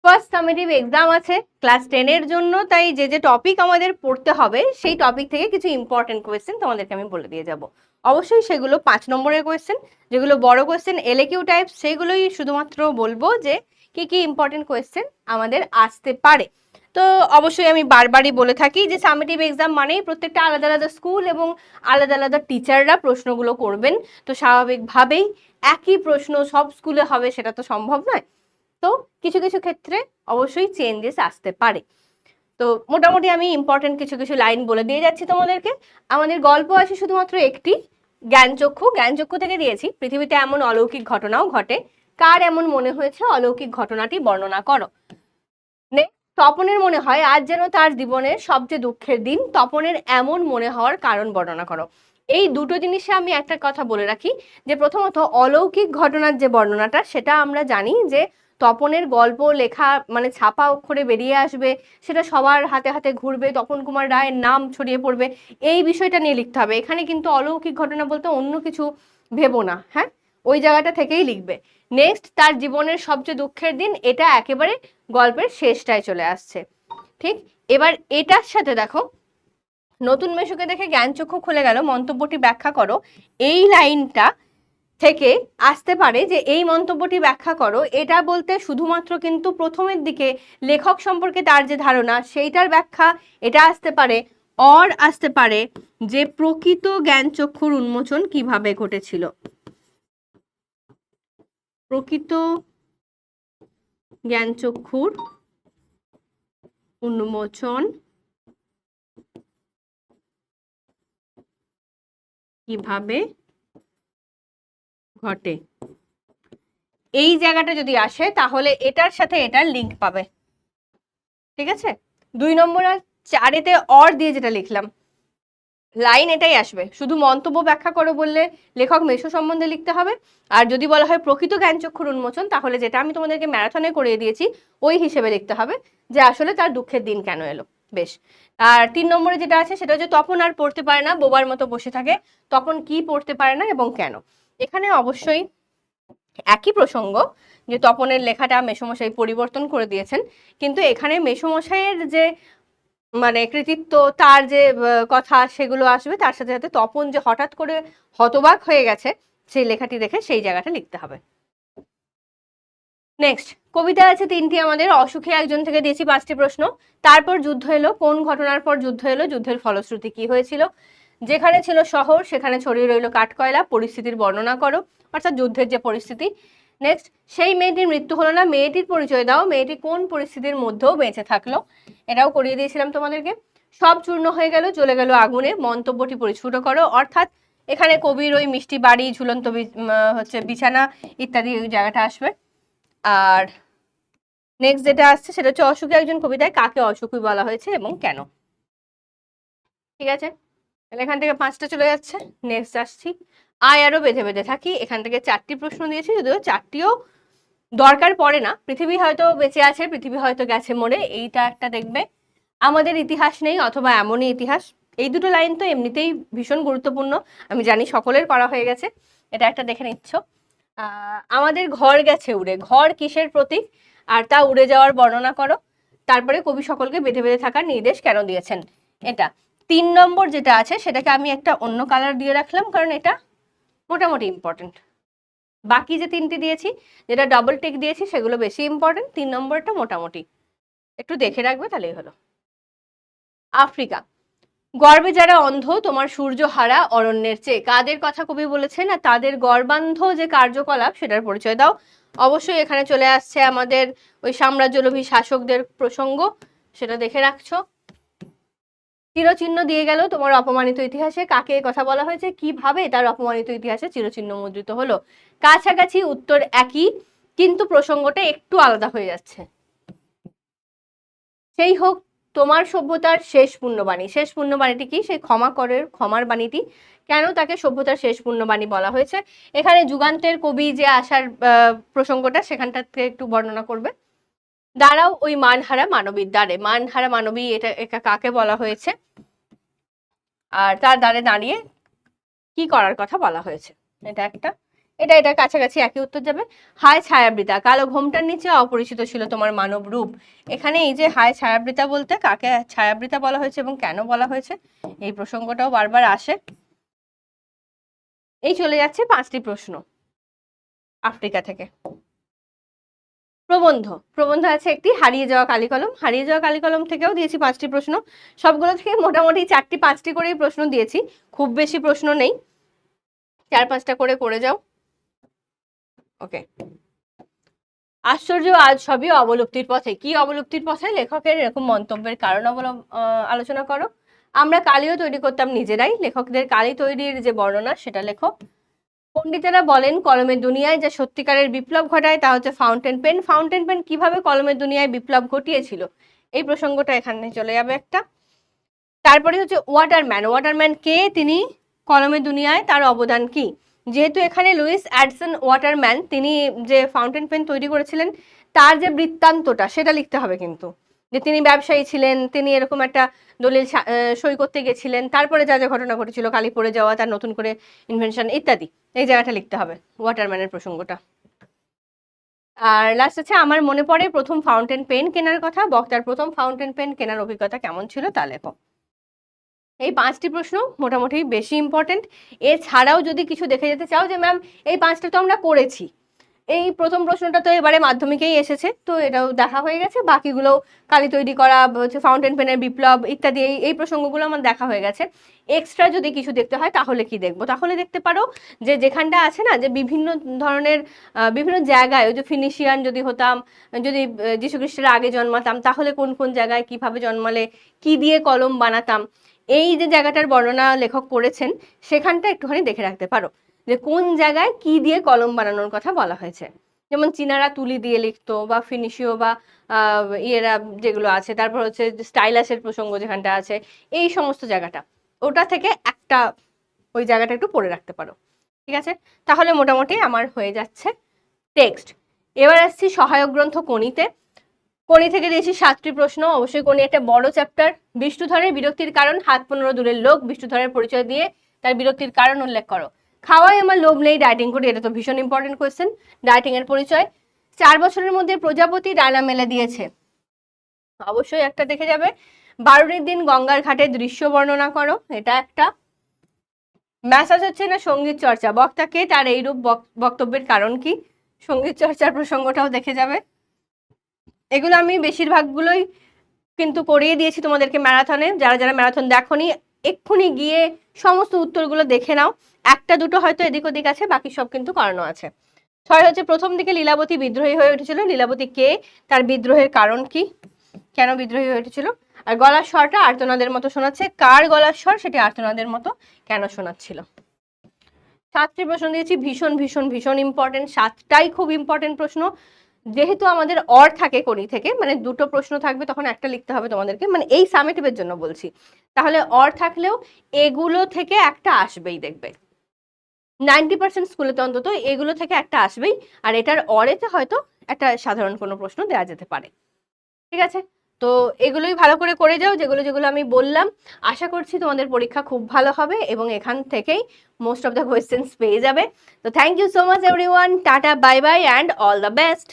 First summative exam আছে class 10 এর জন্য, তাই যে যে টপিক আমাদের পড়তে হবে সেই টপিক থেকে কিছু ইম্পর্টেন্ট কোয়েশ্চেন তোমাদেরকে আমি বলে দিয়ে যাব। অবশ্যই সেগুলো 5 নম্বরের কোয়েশ্চেন, যেগুলো বড় কোয়েশ্চেন এলএকিউ টাইপ সেগুলোই শুধুমাত্র বলবো যে কি কি ইম্পর্টেন্ট কোয়েশ্চেন আমাদের আসতে পারে। তো অবশ্যই আমি বারবারই বলে থাকি যে সামেটিভ এক্সাম মানেই প্রত্যেকটা আলাদা আলাদা স্কুল এবং আলাদা আলাদা টিচাররা প্রশ্নগুলো করবেন। তো স্বাভাবিকভাবেই একই প্রশ্ন সব স্কুলে হবে সেটা তো সম্ভব নয়। তো কিছু কিছু ক্ষেত্রে অবশ্যই চেঞ্জেস আসতে পারে। তো মোটামুটি আমি ইম্পর্টেন্ট কিছু কিছু লাইন বলে দিয়ে যাচ্ছি তোমাদেরকে। আমাদের গল্প আছে শুধুমাত্র একটি, জ্ঞানচক্ষু। জ্ঞানচক্ষু থেকে দিয়েছি পৃথিবীতে এমন অলৌকিক ঘটনাও ঘটে, কার এমন মনে হয়েছে অলৌকিক ঘটনাটি বর্ণনা করো। তপনের মনে হয় আজ যেন তার জীবনের সবচেয়ে দুঃখের দিন, তপনের এমন মনে হওয়ার কারণ বর্ণনা করো। এই দুটো জিনিসে আমি একটা কথা বলে রাখি যে প্রথমত অলৌকিক ঘটনার যে বর্ণনাটা সেটা আমরা জানি যে তপনের গল্প লেখা মানে ছাপা অক্ষরে বেরিয়ে আসবে, সেটা সবার হাতে হাতে ঘুরবে, তপন কুমার রায়ের নাম ছড়িয়ে পড়বে, এই বিষয়টা নিয়ে লিখতে হবে। এখানে কিন্তু অলৌকিক ঘটনা বলতে অন্য কিছু ভেবো না, হ্যাঁ, ওই জায়গাটা থেকেই লিখবে। নেক্সট, তার জীবনের সবচেয়ে দুঃখের দিন, এটা একেবারে গল্পের শেষটায় চলে আসছে। ঠিক, এবার এটার সাথে দেখো নতুন মেশুকে দেখে জ্ঞানচক্ষু খুলে গেল, মন্তব্যটি ব্যাখ্যা করো। এই লাইনটা থেকে আসতে পারে যে এই মন্তব্যটি ব্যাখ্যা করো, এটা বলতে শুধুমাত্র কিন্তু প্রথমের দিকে লেখক সম্পর্কে তার যে ধারণা সেইটার ব্যাখ্যা এটা আসতে পারে। অর আসতে পারে যে প্রকৃত জ্ঞানচক্ষুর উন্মোচন কিভাবে ঘটেছিল, প্রকৃত জ্ঞানচক্ষুর উন্মোচন কিভাবে ঘটে। এই জায়গাটা যদি আসে তাহলে এটার সাথে এটার লিঙ্ক পাবে। ঠিক আছে, 2 নম্বর আর 4-এতে অর দিয়ে যেটা লিখলাম লাইন এটাই আসবে। শুধু মন্তব্য ব্যাখ্যা করো বললে লেখক মেশো সম্বন্ধে লিখতে হবে, আর যদি বলা হয় প্রকৃত জ্ঞানচক্ষুর উন্মোচন তাহলে যেটা আমি তোমাদেরকে ম্যারাথনে করিয়ে দিয়েছি ওই হিসেবে লিখতে হবে যে আসলে তার দুঃখের দিন কেন এলো। বেশ, আর 3 নম্বরে যেটা আছে সেটা হচ্ছে তপন আর পড়তে পারে না, বোবার মতো বসে থাকে। তপন কি পড়তে পারে না এবং কেন। এখানে অবশ্যই একই প্রসঙ্গ যে তপনের লেখাটা মেসোমশাই পরিবর্তন করে দিয়েছেন, কিন্তু এখানে মেসোমশাইয়ের যে মানে কৃতিত্ব, তার যে কথা সেগুলো আসবে, তার সাথে সাথে তপন যে হঠাৎ করে হতবাক হয়ে গেছে সেই লেখাটি দেখে সেই জায়গাটা লিখতে হবে। নেক্সট, কবিতা আছে 3টি আমাদের, অসুখী একজন থেকে দিয়েছি 5টি প্রশ্ন। তারপর যুদ্ধ এলো, কোন ঘটনার পর যুদ্ধ এলো, যুদ্ধের ফলশ্রুতি কি হয়েছিল, যেখানে ছিল শহর সেখানে ছড়িয়ে রইল কাঠকয়লা, পরিস্থিতির বর্ণনা করো, অর্থাৎ যুদ্ধের যে পরিস্থিতি। নেক্সট, সেই মেয়েটির মৃত্যু হলো না, মেয়েটির পরিচয় দাও, মেয়েটি কোন পরিস্থিতির মধ্যেও বেঁচে থাকলো, এটাও করিয়ে দিয়েছিলাম তোমাদেরকে। সব চূর্ণ হয়ে গেল, জ্বলে গেল আগুনে, মন্তব্যটি পরিস্ফুট করো, অর্থাৎ এখানে কবির ওই মিষ্টি বাড়ি, ঝুলন্ত হচ্ছে বিছানা ইত্যাদি ওই জায়গাটা আসবে। আর নেক্সট যেটা আসছে সেটা হচ্ছে অসুখী একজন কবিতায় কাকে অসুখী বলা হয়েছে এবং কেন। ঠিক আছে, তাহলে এখান থেকে 5টা চলে যাচ্ছে। নেক্সট আসছি, আয় আরো বেঁধে বেঁধে থাকি। এখান থেকে 4টি প্রশ্ন দিয়েছি, যদিও 4টিও দরকার পড়ে না। পৃথিবী হয়তো বেঁচে আছে, পৃথিবী হয়তো গেছে মরে, এইটা একটা দেখবে। আমাদের ইতিহাস নেই অথবা এমনই ইতিহাস, এই দুটো লাইন তো এমনিতেই ভীষণ গুরুত্বপূর্ণ, আমি জানি সকলের করা হয়ে গেছে, এটা একটা দেখে নিচ্ছ। আমাদের ঘর গেছে উড়ে, ঘর কিসের প্রতীক আর তা উড়ে যাওয়ার বর্ণনা করো। তারপরে কবি সকলকে বেঁধে বেঁধে থাকার নির্দেশ কেন দিয়েছেন। এটা 3 নম্বর যেটা আছে সেটাকে আমি একটা অন্য কালার দিয়ে রাখলাম কারণ এটা মোটামুটি ইম্পর্টেন্ট। বাকি যে 3টি দিয়েছি যেটা ডবল টিক দিয়েছি সেগুলো বেশি ইম্পর্টেন্ট, 3 নম্বরটা মোটামুটি একটু দেখে রাখবে তাহলেই হলো। আফ্রিকা, গর্বে যারা অন্ধ তোমার সূর্য হারা অরণ্যের চেয়ে, কাদের কথা কবি বলেছেন আর তাদের গর্বান্ধ যে কার্যকলাপ সেটার পরিচয় দাও। অবশ্যই এখানে চলে আসছে আমাদের ওই সাম্রাজ্যলোভী শাসকদের প্রসঙ্গ, সেটা দেখে রাখছো। চিরচিহ্ন দিয়ে গেল তোমার অপমানিত ইতিহাসে, কাকে কথা বলা হয়েছে, কিভাবে তার অপমানিত ইতিহাসে চিরচিহ্ন মুদ্রিত হলো। কাছাকাছি উত্তর একই কিন্তু প্রসঙ্গটা একটু আলাদা হয়ে যাচ্ছে। সেই হোক তোমার সভ্যতার শেষ পুণ্যবাণী, শেষ পুণ্যবাণীটি কি, সেই ক্ষমার বাণীটি। কেন তাকে সভ্যতার শেষ পুণ্যবাণী বলা হয়েছে, এখানে যুগান্তের কবি যে আসার প্রসঙ্গটা সেখানটা থেকে একটু বর্ণনা করবে। দাঁড়াও ওই মানহারা মানবীর দ্বারে, মানহারা মানবী এটা কাকে বলা হয়েছে আর তার দ্বারে দাঁড়িয়ে কি করার কথা বলা হয়েছে, এটা একটা। এটা কাছাকাছি একই উত্তর যাবে। হায় ছায়াবৃতা, কালো ঘোমটার নিচে অপরিচিত ছিল তোমার মানব রূপ। এখানে এই যে হায় ছায়াবৃতা বলতে কাকে ছায়াবৃতা বলা হয়েছে এবং কেন বলা হয়েছে, এই প্রসঙ্গটাও বারবার আসে। এই চলে যাচ্ছে 5টি প্রশ্ন আফ্রিকা থেকে। প্রবন্ধ, প্রবন্ধ আছে একটি, হারিয়ে যাওয়া কালিকলম। হারিয়ে যাওয়া কালিকলম থেকেও দিয়েছি 5টি প্রশ্ন। সবগুলো থেকে মোটামুটি 4টি 5টি করেই প্রশ্ন দিয়েছি, খুব বেশি প্রশ্ন নেই, 4-5টা করে যাও। ওকে। আশ্চর্য আজ সবই অবলুপ্তির পথে। কি অবলুপ্তির পথে? লেখকের এরকম মন্তব্যের কারণ আলোচনা করো। আমরা কালিও তৈরি করতাম নিজেরাই, লেখকদের কালি তৈরির যে বর্ণনা সেটা লেখো। পণ্ডিতেরা বলেন কলমের দুনিয়ায় যা সত্যিকারের বিপ্লব ঘটায় তা হচ্ছে ফাউন্টেন পেন। ফাউন্টেন পেন কিভাবে কলমের দুনিয়ায় বিপ্লব ঘটিয়েছিল, এই প্রসঙ্গটা এখানে চলে যাবে একটা। তারপরে হচ্ছে ওয়াটারম্যান, ওয়াটারম্যান কে, তিনি কলমের দুনিয়ায় তার অবদান কি। যেহেতু এখানে লুইস অ্যাডসন ওয়াটারম্যান তিনি যে ফাউন্টেন পেন তৈরি করেছিলেন তার যে বৃত্তান্তটা সেটা লিখতে হবে কিন্তু, যে তিনি ব্যবসায়ী ছিলেন, তিনি এরকম একটা দলিল সই করতে গেছিলেন, তারপরে যা যা ঘটনা ঘটেছিল, কালি পড়ে যাওয়া, তার নতুন করে ইনভেনশন ইত্যাদি, এই জায়গাটা লিখতে হবে ওয়াটারম্যানের প্রসঙ্গটা। আর লাস্ট আছে আমার মনে পড়ে প্রথম ফাউন্টেন পেন কেনার কথা, বক্তার প্রথম ফাউন্টেন পেন কেনার অভিজ্ঞতা কেমন ছিল তা লেখো। এই 5টি প্রশ্ন মোটামুটি বেশি ইম্পর্টেন্ট। এছাড়াও যদি কিছু দেখে যেতে চাও যে ম্যাম এই 5টা তো আমরা করেছি, এই প্রথম প্রশ্নটা তো এবারে মাধ্যমিকেই এসেছে, তো এটাও দেখা হয়ে গেছে, বাকিগুলো কালি তৈরি করা, হচ্ছে ফাউন্টেন পেনের বিপ্লব ইত্যাদি, এই প্রসঙ্গগুলো আমার দেখা হয়ে গেছে। এক্সট্রা যদি কিছু দেখতে হয় তাহলে কি দেখবো, তাহলে দেখতে পারো যে যেখানটা আছে না, যে বিভিন্ন ধরনের বিভিন্ন জায়গায়, ওই যে ফিনিশিয়ান যদি হতাম, যদি যীশু খ্রিস্টের আগে জন্মাতাম তাহলে কোন কোন জায়গায় কিভাবে জন্মালে কি দিয়ে কলম বানাতাম, এই যে জায়গাটার বর্ণনা লেখক করেছেন সেখানটা একটুখানি দেখে রাখতে পারো, যে কোন জায়গায় কি দিয়ে কলম বানানোর কথা বলা হয়েছে। যেমন চীনারা তুলি দিয়ে লিখতো, বা ফিনিশিও বা ইয়েরা যেগুলো আছে, তারপর হচ্ছে স্টাইলাসের প্রসঙ্গ যেখানটা আছে, এই সমস্ত জায়গাটা, ওটা থেকে একটা ওই জায়গাটা একটু পড়ে রাখতে পারো। ঠিক আছে, তাহলে মোটামুটি আমার হয়ে যাচ্ছে টেক্সট। এবার আসছি সহায়ক গ্রন্থ কোনিতে। কোনি থেকে দিয়েছি 7টি প্রশ্ন। অবশ্যই কোনি একটা বড় চ্যাপ্টার। বিষ্ণুধরের বিরক্তির কারণ, হাত 15 দূরের লোক, বিষ্ণুধরের পরিচয় দিয়ে তার বিরক্তির কারণ উল্লেখ করো। খাওয়াই আমার লোভ নেই, ডায়েটিং করি, এটা তো ভীষণ ইম্পর্টেন্ট কোয়েশ্চেন। ডায়েটিং এর পরিচয়। 4 বছরের মধ্যে প্রজাপতি ডানা মেলে দিয়েছে, অবশ্যই একটা দেখে যাবে। 12টির দিন গঙ্গার ঘাটে দৃশ্য বর্ণনা করো, এটা একটা। ম্যাসাজ হচ্ছে না সঙ্গীত চর্চা, বক্তাকে তার এইরূপ বক্তব্যের কারণ কি, সঙ্গীত চর্চার প্রসঙ্গটাও দেখে যাবে। এগুলো আমি বেশিরভাগগুলোই কিন্তু করিয়ে দিয়েছি তোমাদেরকে ম্যারাথনে। যারা যারা ম্যারাথন দেখোনি এক্ষুনি গিয়ে সমস্ত উত্তরগুলো দেখে নাও, একটা দুটো হয়তো এদিক ওদিক আছে, বাকি সব কিন্তু করানো আছে। 6 হচ্ছে প্রথম দিকে লীলাবতী বিদ্রোহী হয়ে উঠেছিল, লীলাবতী কে, তার বিদ্রোহের কারণ কি, কেন বিদ্রোহী হয়ে উঠেছিল। আর গলার স্বরটা আর্তনাদের মতো শোনাচ্ছে, কার গলার স্বর, সেটি আর্তনাদের মতো কেন শোনাচ্ছিল। 7টি প্রশ্ন দিয়েছি, ভীষণ ভীষণ ভীষণ ইম্পর্টেন্ট, 7টাই খুব ইম্পর্টেন্ট প্রশ্ন। যেহেতু আমাদের অর থাকে কোনি থেকে, মানে দুটো প্রশ্ন থাকবে, তখন একটা লিখতে হবে তোমাদেরকে, মানে এই সামেটিভের জন্য বলছি, তাহলে অর থাকলেও এগুলো থেকে একটা আসবেই, দেখবে 90% স্কুলেতে অন্তত এগুলো থেকে একটা আসবেই। আর এটার অরেতে হয়তো একটা সাধারণ কোনো প্রশ্ন দেওয়া যেতে পারে। ঠিক আছে, তো এগুলোই ভালো করে করে যাও, যেগুলো যেগুলো আমি বললাম। আশা করছি তোমাদের পরীক্ষা খুব ভালো হবে এবং এখান থেকেই মোস্ট অফ দ্য কোয়েশ্চেন্স পেয়ে যাবে। তো thank you so much everyone, tata, bye bye and all the best.